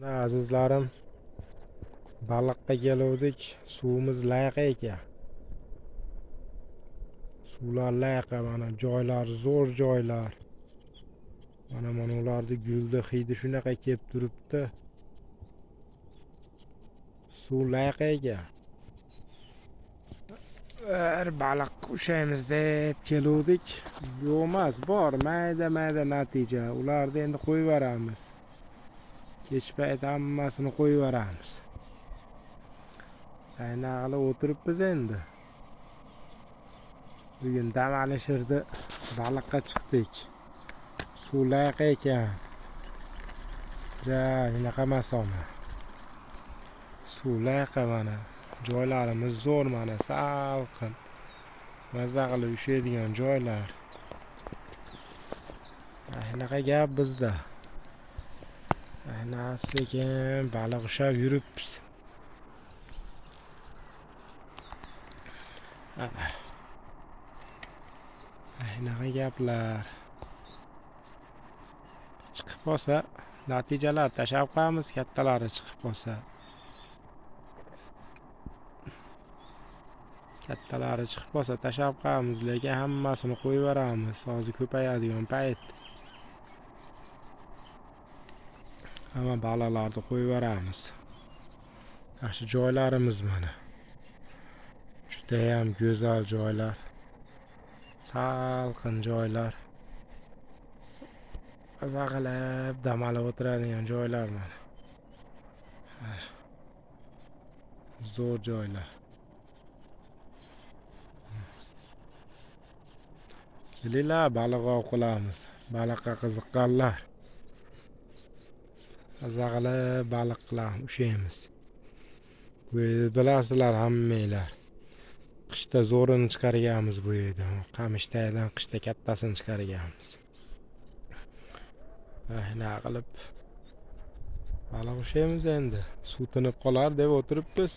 Azizlarim, baliqqa keluvdik. Suvimiz layaqa ekan. Suvlar layaqa, mana joylar zo'r joylar. Mana ularni guldi hidi shunaqa kelib turibdi. Suv layaqa ekan. Bir baliq ushlaymiz deb keluvdik. Yo'qmas, bor mayda natija. Ularni endi qo'yib yuboramiz. Kech payt hammasini qo'yib yuboramiz. Aynaqli o'tiribmiz endi. Bugun dam olishirdi, baliqqa chiqdik. Suv layaqa ekan. Shunaqa masoma. Suv layaqa mana. Joylarimiz zo'r mana, salqin. Mazza qilib ushlaydigan joylar. Shunaqa gap bizda. Aynan sekin baliq ushlab yuribmiz. Aynaqa gaplar. Chiqib qolsa natijalar tashab qo'yamiz, kattalari chiqib qolsa. Kattalari chiqib qolsa tashab qo'yamiz, lekin hammasini qo'yib yuboramiz. Hozir ko'payadigan payt. Hamma baliqlarni qo'yib yuboramiz. Yaxshi joylarimiz mana. Juda ham go'zal joylar. Salqin joylar. Mazza qilib dam olib o'tiradigan joylar mana. Zo'r joylar. Kelinglar, baliq ov qilamiz. Baliqqa qiziqqanlar. Mazza qilib baliq qilamiz, ushlaymiz. Bu yerda bilasizlar hammanglar. Qishda zo'rini chiqarganmiz bu yerda. Qamishtadan qishda kattasini chiqarganmiz. Ayna qilib baliq ushlaymiz endi. Suv tinib qolar deb o'tiribmiz.